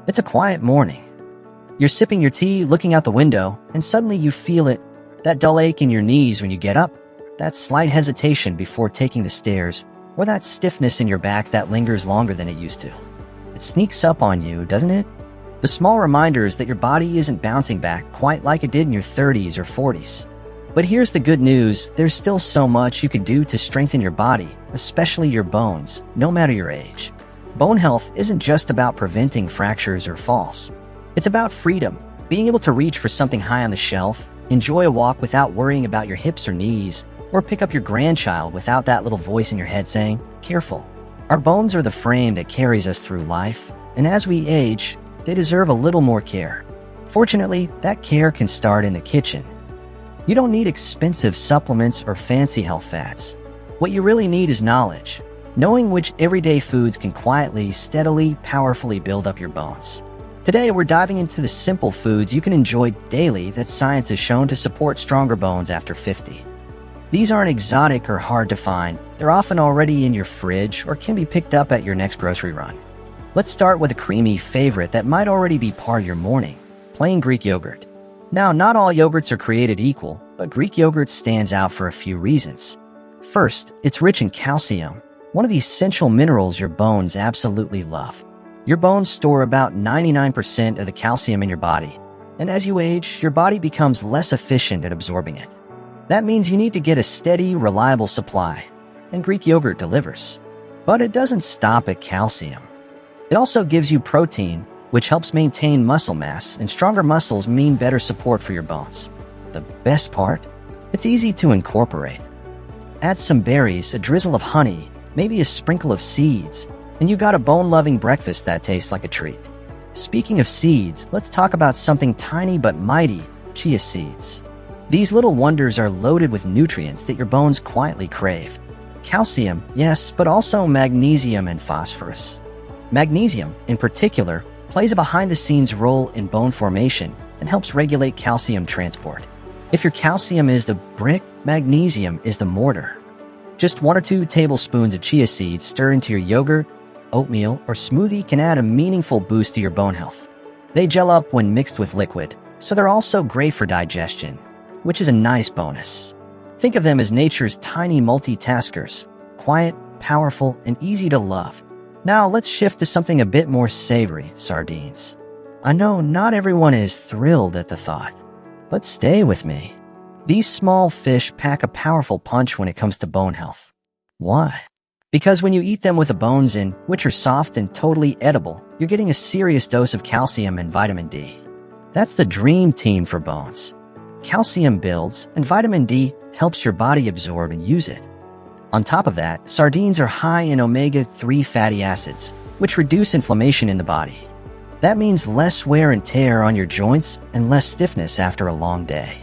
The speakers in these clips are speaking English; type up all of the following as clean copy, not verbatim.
It's a quiet morning. You're sipping your tea, looking out the window, and suddenly you feel it. That dull ache in your knees when you get up, that slight hesitation before taking the stairs, or that stiffness in your back that lingers longer than it used to. It sneaks up on you, doesn't it? The small reminders that your body isn't bouncing back quite like it did in your 30s or 40s. But here's the good news, there's still so much you can do to strengthen your body, especially your bones, no matter your age. Bone health isn't just about preventing fractures or falls. It's about freedom, being able to reach for something high on the shelf, enjoy a walk without worrying about your hips or knees, or pick up your grandchild without that little voice in your head saying, "Careful." Our bones are the frame that carries us through life, and as we age, they deserve a little more care. Fortunately, that care can start in the kitchen. You don't need expensive supplements or fancy health fads. What you really need is knowledge, knowing which everyday foods can quietly, steadily, powerfully build up your bones. Today, we're diving into the simple foods you can enjoy daily that science has shown to support stronger bones after 50. These aren't exotic or hard to find. They're often already in your fridge or can be picked up at your next grocery run. Let's start with a creamy favorite that might already be part of your morning, plain Greek yogurt. Now, not all yogurts are created equal, but Greek yogurt stands out for a few reasons. First, it's rich in calcium, one of the essential minerals your bones absolutely love. Your bones store about 99% of the calcium in your body, and as you age, your body becomes less efficient at absorbing it. That means you need to get a steady, reliable supply, and Greek yogurt delivers. But it doesn't stop at calcium. It also gives you protein, which helps maintain muscle mass, and stronger muscles mean better support for your bones. The best part? It's easy to incorporate. Add some berries, a drizzle of honey, maybe a sprinkle of seeds, and you got a bone-loving breakfast that tastes like a treat. Speaking of seeds, let's talk about something tiny but mighty, chia seeds. These little wonders are loaded with nutrients that your bones quietly crave. Calcium, yes, but also magnesium and phosphorus. Magnesium, in particular, plays a behind-the-scenes role in bone formation and helps regulate calcium transport. If your calcium is the brick, magnesium is the mortar. Just 1 or 2 tablespoons of chia seeds stirred into your yogurt, oatmeal, or smoothie can add a meaningful boost to your bone health. They gel up when mixed with liquid, so they're also great for digestion, which is a nice bonus. Think of them as nature's tiny multitaskers, quiet, powerful, and easy to love. Now let's shift to something a bit more savory, sardines. I know not everyone is thrilled at the thought, but stay with me. These small fish pack a powerful punch when it comes to bone health. Why? Because when you eat them with the bones in, which are soft and totally edible, you're getting a serious dose of calcium and vitamin D. That's the dream team for bones. Calcium builds, and vitamin D helps your body absorb and use it. On top of that, sardines are high in omega-3 fatty acids, which reduce inflammation in the body. That means less wear and tear on your joints and less stiffness after a long day.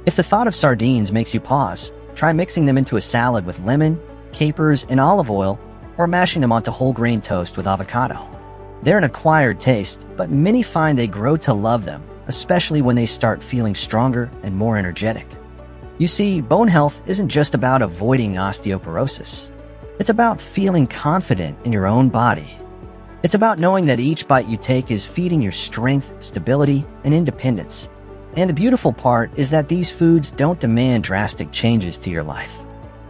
If the thought of sardines makes you pause, try mixing them into a salad with lemon, capers, and olive oil, or mashing them onto whole grain toast with avocado. They're an acquired taste, but many find they grow to love them, especially when they start feeling stronger and more energetic. You see, bone health isn't just about avoiding osteoporosis. It's about feeling confident in your own body. It's about knowing that each bite you take is feeding your strength, stability, and independence. And the beautiful part is that these foods don't demand drastic changes to your life.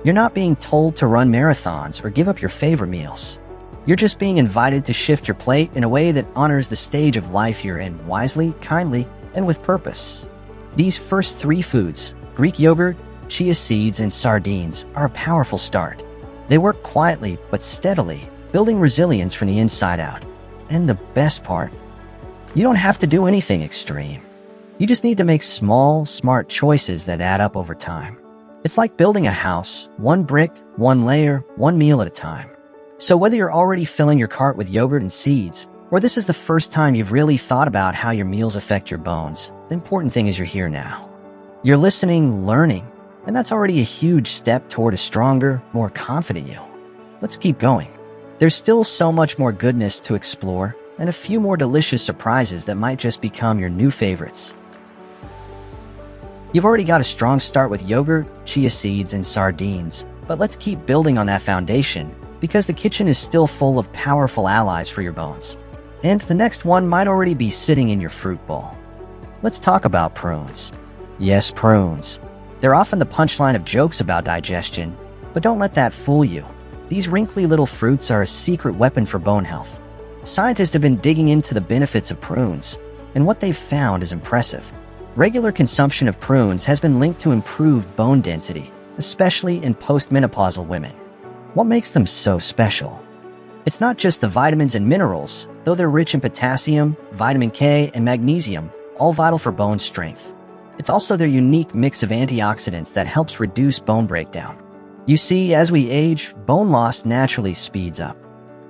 You're not being told to run marathons or give up your favorite meals. You're just being invited to shift your plate in a way that honors the stage of life you're in wisely, kindly, and with purpose. These first 3 foods, Greek yogurt, chia seeds, and sardines, are a powerful start. They work quietly but steadily, building resilience from the inside out. And the best part? You don't have to do anything extreme. You just need to make small, smart choices that add up over time. It's like building a house, 1 brick, 1 layer, 1 meal at a time. So whether you're already filling your cart with yogurt and seeds, or this is the first time you've really thought about how your meals affect your bones, the important thing is you're here now. You're listening, learning, and that's already a huge step toward a stronger, more confident you. Let's keep going. There's still so much more goodness to explore, and a few more delicious surprises that might just become your new favorites. You've already got a strong start with yogurt, chia seeds, and sardines, but let's keep building on that foundation because the kitchen is still full of powerful allies for your bones. And the next one might already be sitting in your fruit bowl. Let's talk about prunes. Yes, prunes. They're often the punchline of jokes about digestion, but don't let that fool you. These wrinkly little fruits are a secret weapon for bone health. Scientists have been digging into the benefits of prunes, and what they've found is impressive. Regular consumption of prunes has been linked to improved bone density, especially in postmenopausal women. What makes them so special? It's not just the vitamins and minerals, though they're rich in potassium, vitamin K, and magnesium, all vital for bone strength. It's also their unique mix of antioxidants that helps reduce bone breakdown. You see, as we age, bone loss naturally speeds up.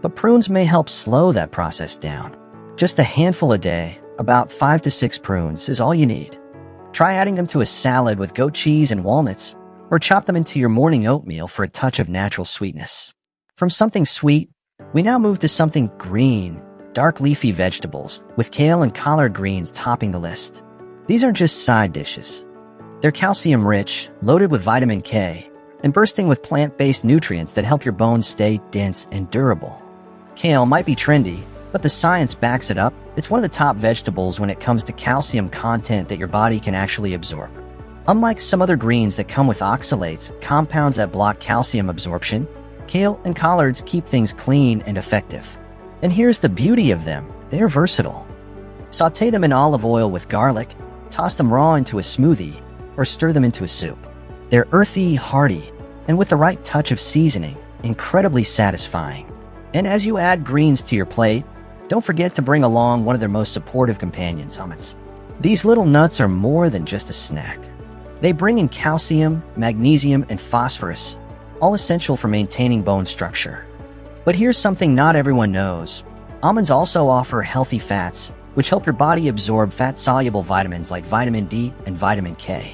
But prunes may help slow that process down. Just a handful a day, about 5 to 6 prunes, is all you need. Try adding them to a salad with goat cheese and walnuts, or chop them into your morning oatmeal for a touch of natural sweetness. From something sweet, we now move to something green, dark leafy vegetables, with kale and collard greens topping the list. These aren't just side dishes. They're calcium-rich, loaded with vitamin K, and bursting with plant-based nutrients that help your bones stay dense and durable. Kale might be trendy, but the science backs it up. It's one of the top vegetables when it comes to calcium content that your body can actually absorb. Unlike some other greens that come with oxalates, compounds that block calcium absorption, kale and collards keep things clean and effective. And here's the beauty of them. They're versatile. Sauté them in olive oil with garlic, toss them raw into a smoothie, or stir them into a soup. They're earthy, hearty, and with the right touch of seasoning, incredibly satisfying. And as you add greens to your plate, don't forget to bring along one of their most supportive companions, almonds. These little nuts are more than just a snack. They bring in calcium, magnesium, and phosphorus, all essential for maintaining bone structure. But here's something not everyone knows. Almonds also offer healthy fats, which help your body absorb fat-soluble vitamins like vitamin D and vitamin K.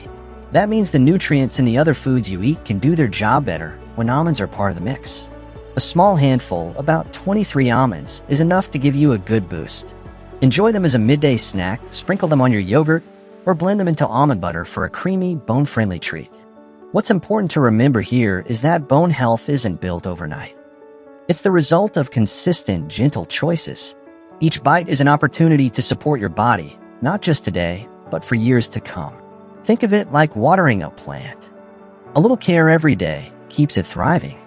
That means the nutrients in the other foods you eat can do their job better when almonds are part of the mix. A small handful, about 23 almonds, is enough to give you a good boost. Enjoy them as a midday snack, sprinkle them on your yogurt, or blend them into almond butter for a creamy, bone-friendly treat. What's important to remember here is that bone health isn't built overnight. It's the result of consistent, gentle choices. Each bite is an opportunity to support your body, not just today, but for years to come. Think of it like watering a plant. A little care every day keeps it thriving.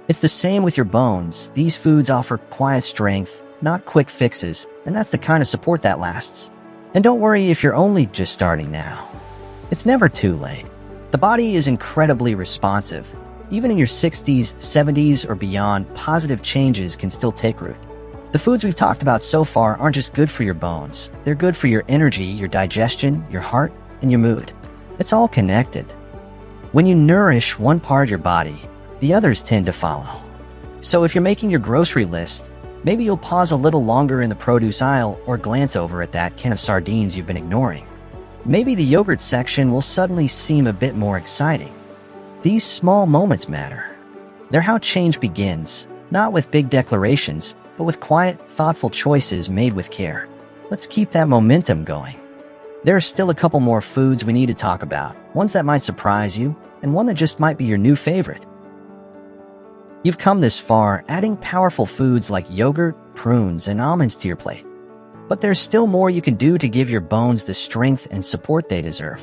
It's the same with your bones. These foods offer quiet strength, not quick fixes, and that's the kind of support that lasts. And don't worry if you're only just starting now. It's never too late. The body is incredibly responsive. Even in your 60s, 70s, or beyond, positive changes can still take root. The foods we've talked about so far aren't just good for your bones. They're good for your energy, your digestion, your heart, and your mood. It's all connected. When you nourish one part of your body, the others tend to follow. So if you're making your grocery list, maybe you'll pause a little longer in the produce aisle or glance over at that can of sardines you've been ignoring. Maybe the yogurt section will suddenly seem a bit more exciting. These small moments matter. They're how change begins, not with big declarations, but with quiet, thoughtful choices made with care. Let's keep that momentum going. There are still a couple more foods we need to talk about, ones that might surprise you, and one that just might be your new favorite. You've come this far, adding powerful foods like yogurt, prunes, and almonds to your plate. But there's still more you can do to give your bones the strength and support they deserve.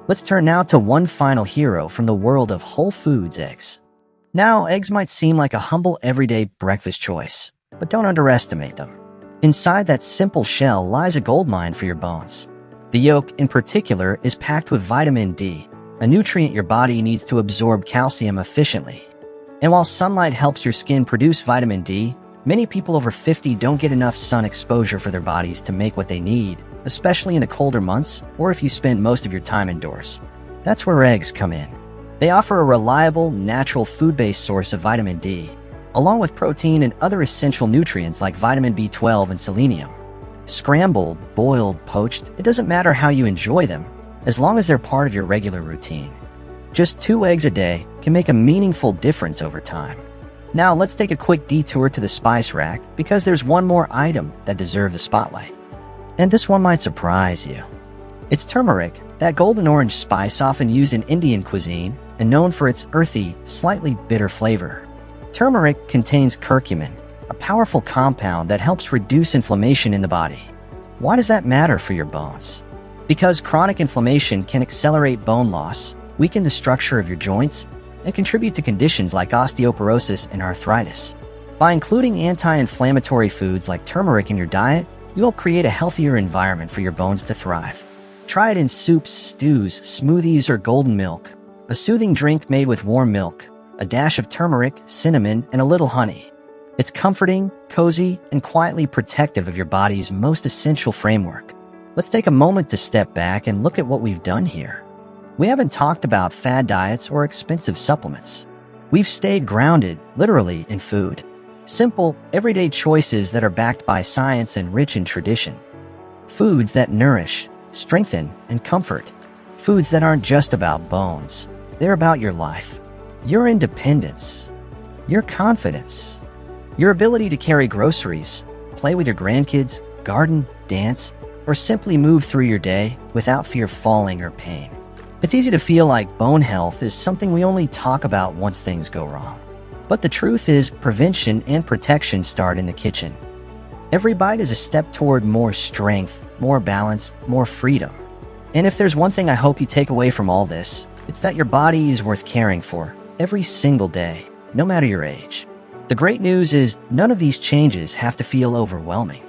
Let's turn now to one final hero from the world of whole foods, eggs. Now, eggs might seem like a humble everyday breakfast choice, but don't underestimate them. Inside that simple shell lies a goldmine for your bones. The yolk, in particular, is packed with vitamin D, a nutrient your body needs to absorb calcium efficiently. And while sunlight helps your skin produce vitamin D, many people over 50 don't get enough sun exposure for their bodies to make what they need, especially in the colder months or if you spend most of your time indoors. That's where eggs come in. They offer a reliable, natural food-based source of vitamin D, along with protein and other essential nutrients like vitamin B12 and selenium. Scrambled, boiled, poached, it doesn't matter how you enjoy them, as long as they're part of your regular routine. Just 2 eggs a day can make a meaningful difference over time. Now let's take a quick detour to the spice rack because there's one more item that deserves the spotlight. And this one might surprise you. It's turmeric, that golden orange spice often used in Indian cuisine and known for its earthy, slightly bitter flavor. Turmeric contains curcumin, a powerful compound that helps reduce inflammation in the body. Why does that matter for your bones? Because chronic inflammation can accelerate bone loss, weaken the structure of your joints, and contribute to conditions like osteoporosis and arthritis. By including anti-inflammatory foods like turmeric in your diet, you will create a healthier environment for your bones to thrive. Try it in soups, stews, smoothies, or golden milk. A soothing drink made with warm milk, a dash of turmeric, cinnamon, and a little honey. It's comforting, cozy, and quietly protective of your body's most essential framework. Let's take a moment to step back and look at what we've done here. We haven't talked about fad diets or expensive supplements. We've stayed grounded, literally, in food. Simple, everyday choices that are backed by science and rich in tradition. Foods that nourish, strengthen, and comfort. Foods that aren't just about bones. They're about your life, your independence, your confidence, your ability to carry groceries, play with your grandkids, garden, dance, or simply move through your day without fear of falling or pain. It's easy to feel like bone health is something we only talk about once things go wrong. But the truth is, prevention and protection start in the kitchen. Every bite is a step toward more strength, more balance, more freedom. And if there's one thing I hope you take away from all this, it's that your body is worth caring for every single day, no matter your age. The great news is none of these changes have to feel overwhelming.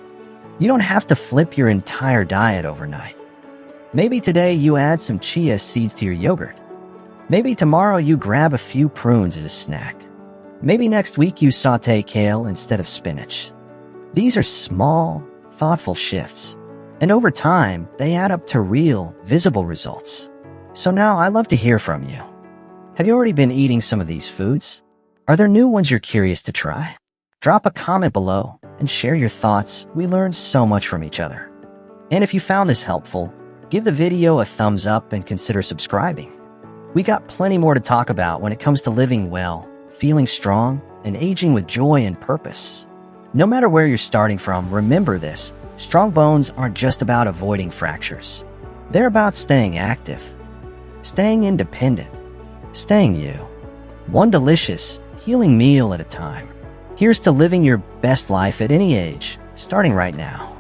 You don't have to flip your entire diet overnight. Maybe today you add some chia seeds to your yogurt. Maybe tomorrow you grab a few prunes as a snack. Maybe next week you saute kale instead of spinach. These are small, thoughtful shifts. And over time, they add up to real, visible results. So now I'd love to hear from you. Have you already been eating some of these foods? Are there new ones you're curious to try? Drop a comment below and share your thoughts. We learned so much from each other. And if you found this helpful, give the video a thumbs up and consider subscribing. We got plenty more to talk about when it comes to living well, feeling strong, and aging with joy and purpose. No matter where you're starting from, remember this: strong bones aren't just about avoiding fractures. They're about staying active, staying independent, staying you. One delicious, healing meal at a time. Here's to living your best life at any age, starting right now.